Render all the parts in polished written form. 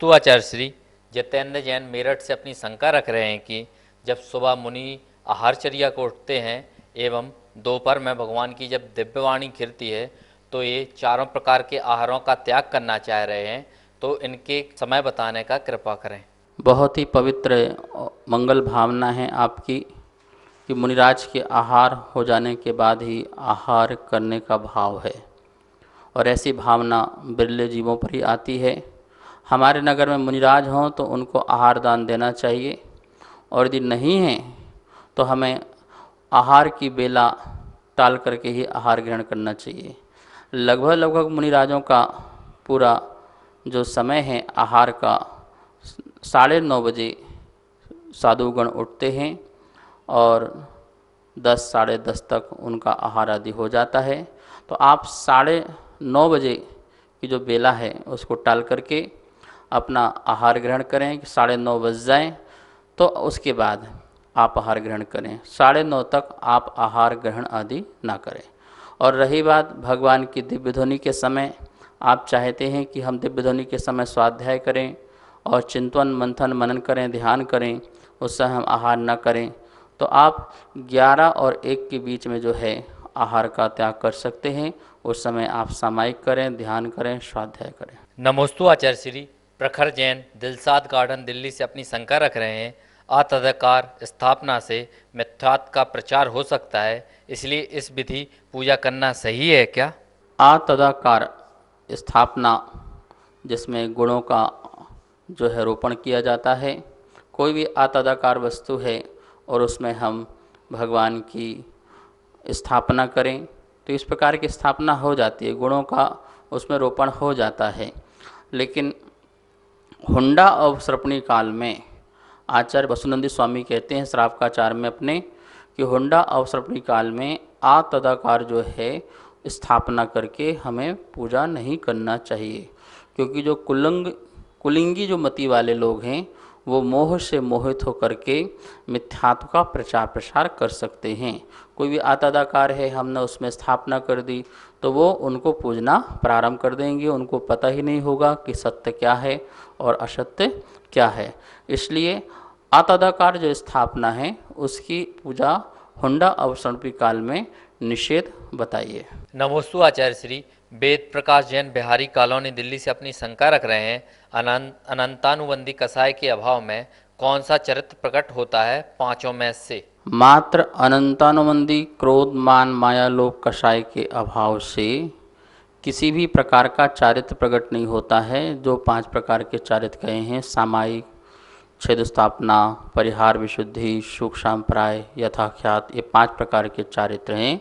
नमोस्तु आचार्य श्री। जितेंद्र जैन मेरठ से अपनी शंका रख रहे हैं कि जब सुबह मुनि आहारचर्या को उठते हैं एवं दोपहर में भगवान की जब दिव्यवाणी खिलती है तो ये चारों प्रकार के आहारों का त्याग करना चाह रहे हैं, तो इनके समय बताने का कृपा करें। बहुत ही पवित्र मंगल भावना है आपकी कि मुनिराज के आहार हो जाने के बाद ही आहार करने का भाव है, और ऐसी भावना बिरले जीवों पर ही आती है। हमारे नगर में मुनिराज हों तो उनको आहार दान देना चाहिए, और यदि नहीं है तो हमें आहार की बेला टाल करके ही आहार ग्रहण करना चाहिए। लगभग मुनिराजों का पूरा जो समय है आहार का 9:30 बजे साधुगण उठते हैं और 10 साढ़े 10 तक उनका आहार आदि हो जाता है। तो आप 9:30 बजे की जो बेला है उसको टाल करके अपना आहार ग्रहण करें कि 9:30 बज जाएँ तो उसके बाद आप आहार ग्रहण करें। 9:30 तक आप आहार ग्रहण आदि ना करें। और रही बात भगवान की दिव्य ध्वनि के समय, आप चाहते हैं कि हम दिव्य ध्वनि के समय स्वाध्याय करें और चिंतन मंथन मनन करें, ध्यान करें, उस समय हम आहार न करें, तो आप 11 और 1 के बीच में जो है आहार का त्याग कर सकते हैं। उस समय आप सामायिक करें, ध्यान करें, स्वाध्याय करें। नमोस्तु आचार्य श्री। प्रखर जैन दिलसाद गार्डन दिल्ली से अपनी शंका रख रहे हैं, अतदकार स्थापना से मिथ्यात्व का प्रचार हो सकता है, इसलिए इस विधि पूजा करना सही है क्या? तदाकार स्थापना जिसमें गुणों का जो है रोपण किया जाता है, कोई भी तदाकार वस्तु है और उसमें हम भगवान की स्थापना करें तो इस प्रकार की स्थापना हो जाती है, गुणों का उसमें रोपण हो जाता है। लेकिन हुंडा अवसर्पणी काल में आचार्य वसुनंदी स्वामी कहते हैं श्रावकाचार में अपने कि हुंडा अवसर्पणी काल में तदाकार जो है स्थापना करके हमें पूजा नहीं करना चाहिए, क्योंकि जो कुलिंगी जो मति वाले लोग हैं वो मोह से मोहित होकर के मिथ्यात्व का प्रचार प्रसार कर सकते हैं। कोई भी तदाकार है, हमने उसमें स्थापना कर दी तो वो उनको पूजना प्रारंभ कर देंगे, उनको पता ही नहीं होगा कि सत्य क्या है और असत्य क्या है। इसलिए तदाकार जो स्थापना है उसकी पूजा हुंडा अवसर्पणी काल में निषेध बताइए। नमोस्तु आचार्य श्री। वेद प्रकाश जैन बिहारी कॉलोनी दिल्ली से अपनी शंका रख रहे हैं, अनंतानुबंधी कसाय के अभाव में कौन सा चरित्र प्रकट होता है पांचों में से? मात्र अनंतानुबंधी क्रोध मान माया लोभ कषाय के अभाव से किसी भी प्रकार का चारित्र प्रकट नहीं होता है। जो 5 प्रकार के चारित्र कहे हैं, सामायिक, छेद स्थापना, परिहार विशुद्धि, सुख सांप्राय, यथाख्यात, ये 5 प्रकार के चारित्र हैं।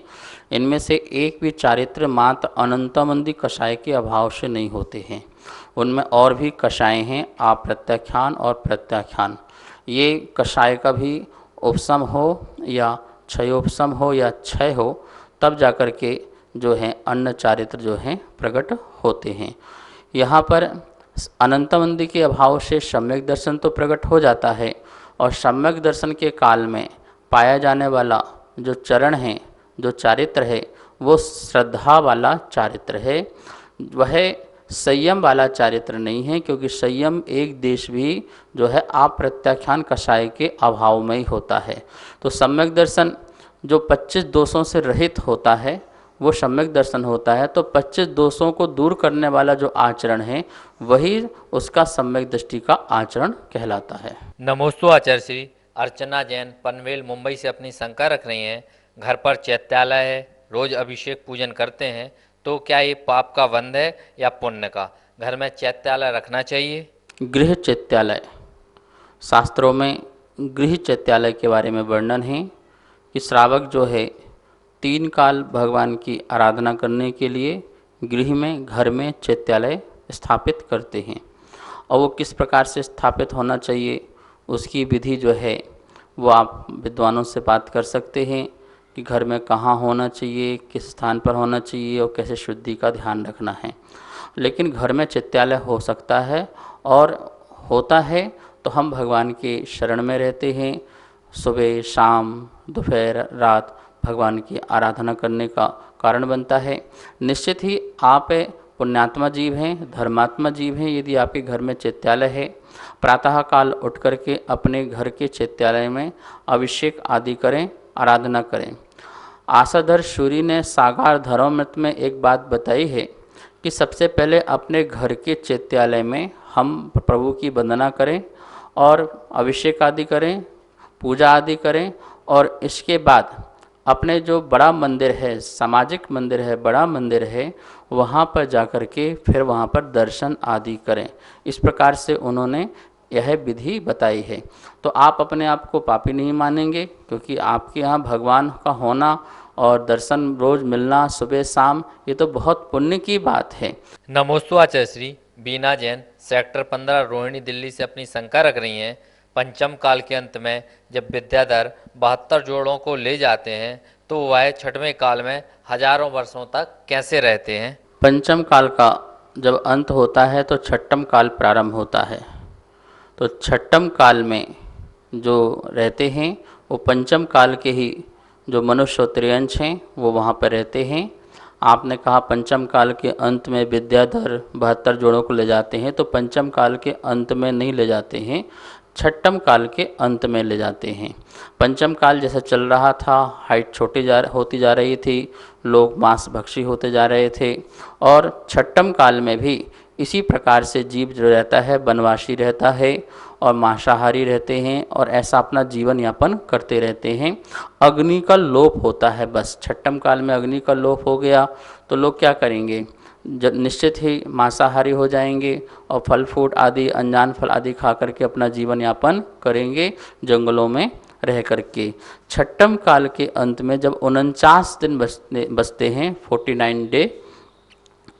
इनमें से एक भी चारित्र मात्र अनंतानुबंधी कषाय के अभाव से नहीं होते हैं। उनमें और भी कषाय हैं, अप्रत्याख्यान और प्रत्याख्यान। ये कषाय का भी उपशम हो या क्षयोपशम हो या क्षय हो, तब जाकर के जो है अन्य चारित्र जो हैं प्रकट होते हैं। यहाँ पर अनंतानंदी के अभाव से सम्यक दर्शन तो प्रकट हो जाता है, और सम्यक दर्शन के काल में पाया जाने वाला जो चरण है, जो चारित्र है, वो श्रद्धा वाला चारित्र है। वह संयम वाला चारित्र नहीं है, क्योंकि संयम एक देश भी जो है अप्रत्याख्यान कषाय के अभाव में ही होता है। तो सम्यक दर्शन जो 25 दोषों से रहित होता है वो सम्यक दर्शन होता है। तो 25 दोषों को दूर करने वाला जो आचरण है वही उसका सम्यक दृष्टि का आचरण कहलाता है। नमोस्तु आचार्य श्री। अर्चना जैन पनवेल मुंबई से अपनी शंका रख रही हैं, घर पर चैत्यालय है, रोज अभिषेक पूजन करते हैं, तो क्या ये पाप का बंध है या पुण्य का? घर में चैत्यालय रखना चाहिए? गृह चैत्यालय, शास्त्रों में गृह चैत्यालय के बारे में वर्णन है कि श्रावक जो है 3 काल भगवान की आराधना करने के लिए गृह में, घर में चैत्यालय स्थापित करते हैं। और वो किस प्रकार से स्थापित होना चाहिए उसकी विधि जो है वो आप विद्वानों से बात कर सकते हैं कि घर में कहाँ होना चाहिए, किस स्थान पर होना चाहिए और कैसे शुद्धि का ध्यान रखना है। लेकिन घर में चैत्यालय हो सकता है और होता है तो हम भगवान के शरण में रहते हैं। सुबह, शाम, दोपहर, रात भगवान की आराधना करने का कारण बनता है। निश्चित ही आप पुण्यात्मा जीव हैं, धर्मात्मा जीव हैं। यदि आपके घर में चैत्यालय है, प्रातः काल उठ करके अपने घर के चैत्यालय में अभिषेक आदि करें, आराधना करें। आशाधर सूरी ने सागार धर्मामृत में एक बात बताई है कि सबसे पहले अपने घर के चैत्यालय में हम प्रभु की वंदना करें और अभिषेक आदि करें, पूजा आदि करें, और इसके बाद अपने जो बड़ा मंदिर है, सामाजिक मंदिर है, बड़ा मंदिर है, वहाँ पर जाकर के फिर वहाँ पर दर्शन आदि करें। इस प्रकार से उन्होंने यह विधि बताई है। तो आप अपने आप को पापी नहीं मानेंगे, क्योंकि आपके यहाँ भगवान का होना और दर्शन रोज मिलना सुबह शाम, ये तो बहुत पुण्य की बात है। नमोस्तु आचार्य श्री। बीना जैन सेक्टर 15 रोहिणी दिल्ली से अपनी शंका रख रही हैं, पंचम काल के अंत में जब विद्याधर 72 जोड़ों को ले जाते हैं तो वह छठवें काल में हजारों वर्षों तक कैसे रहते हैं? पंचम काल का जब अंत होता है तो छठम काल प्रारंभ होता है। तो छठम काल में जो रहते हैं वो पंचम काल के ही जो मनुष्य त्रियंश हैं वो वहाँ पर रहते हैं। आपने कहा पंचम काल के अंत में विद्याधर 72 जोड़ों को ले जाते हैं, तो पंचम काल के अंत में नहीं ले जाते हैं, छठम काल के अंत में ले जाते हैं। पंचम काल जैसा चल रहा था, हाइट होती जा रही थी, लोग मांस भक्षी होते जा रहे थे, और छठम काल में भी इसी प्रकार से जीव जो रहता है वनवासी रहता है और मांसाहारी रहते हैं और ऐसा अपना जीवन यापन करते रहते हैं। अग्नि का लोप होता है, बस छठम काल में अग्नि का लोप हो गया तो लोग क्या करेंगे, जब निश्चित ही मांसाहारी हो जाएंगे और फल फ्रूट आदि, अनजान फल आदि खा करके अपना जीवन यापन करेंगे जंगलों में रह करके। छठम काल के अंत में जब 49 दिन बचते हैं, 49 डे,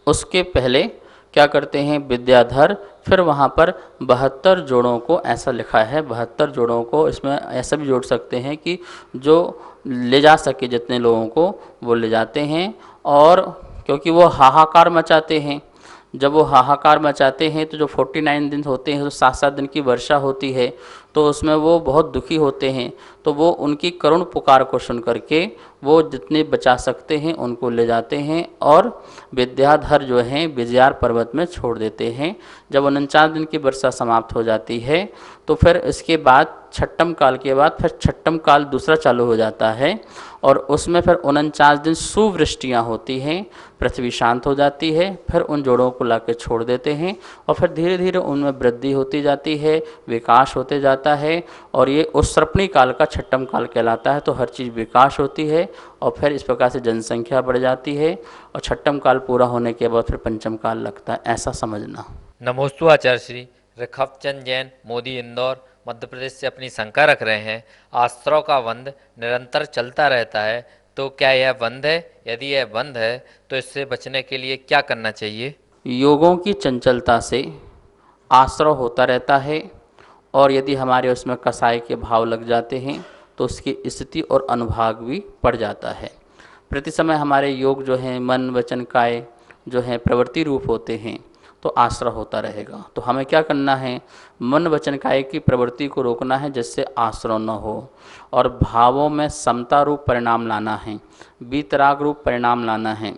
उसके पहले क्या करते हैं विद्याधर फिर वहाँ पर 72 जोड़ों को, ऐसा लिखा है 72 जोड़ों को, इसमें ऐसा भी जोड़ सकते हैं कि जो ले जा सके जितने लोगों को वो ले जाते हैं। और क्योंकि वो हाहाकार मचाते हैं, जब वो हाहाकार मचाते हैं तो जो 49 दिन होते हैं तो 7-7 दिन की वर्षा होती है, तो उसमें वो बहुत दुखी होते हैं। तो वो उनकी करुण पुकार को सुन करके वो जितने बचा सकते हैं उनको ले जाते हैं और विद्याधर जो हैं विजयार पर्वत में छोड़ देते हैं। जब 49 दिन की वर्षा समाप्त हो जाती है तो फिर इसके बाद छठम काल के बाद फिर छठम काल दूसरा चालू हो जाता है और उसमें फिर 49 दिन सुवृष्टियाँ होती हैं, पृथ्वी शांत हो जाती है, फिर उन जोड़ों को ला के छोड़ देते हैं और फिर धीरे धीरे उनमें वृद्धि होती जाती है, विकास होते जाता है और ये उत्सर्पणी काल का छठम काल कहलाता है। तो हर चीज़ विकास होती है और फिर इस प्रकार से जनसंख्या बढ़ जाती है और छठम काल पूरा होने के बाद फिर पंचम काल लगता है, ऐसा समझना। नमोस्तु आचार्य श्री। ऋखवचंद जैन मोदी इंदौर मध्य प्रदेश से अपनी शंका रख रहे हैं, आश्रव का बंध निरंतर चलता रहता है तो क्या यह बंध है? यदि यह बंध है तो इससे बचने के लिए क्या करना चाहिए? योगों की चंचलता से आश्रव होता रहता है और यदि हमारे उसमें कसाय के भाव लग जाते हैं तो उसकी स्थिति और अनुभाग भी पड़ जाता है। प्रति समय हमारे योग जो हैं मन वचन काय जो हैं प्रवृत्ति रूप होते हैं तो आश्रय होता रहेगा। तो हमें क्या करना है, मन वचन काय की प्रवृत्ति को रोकना है जिससे आश्रय न हो और भावों में समता रूप परिणाम लाना है, वीतराग रूप परिणाम लाना है।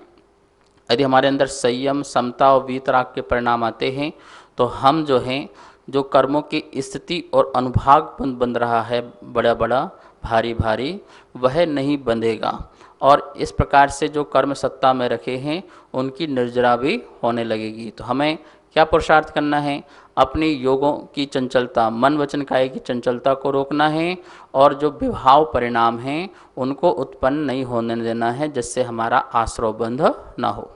यदि हमारे अंदर संयम समता और वीतराग के परिणाम आते हैं तो हम जो हैं जो कर्मों की स्थिति और अनुभाग बंध रहा है बड़ा बड़ा भारी भारी, वह नहीं बंधेगा और इस प्रकार से जो कर्म सत्ता में रखे हैं उनकी निर्जरा भी होने लगेगी। तो हमें क्या पुरुषार्थ करना है, अपनी योगों की चंचलता मन वचन काय की चंचलता को रोकना है और जो विभाव परिणाम हैं उनको उत्पन्न नहीं होने देना है जिससे हमारा आश्रय बंध ना हो।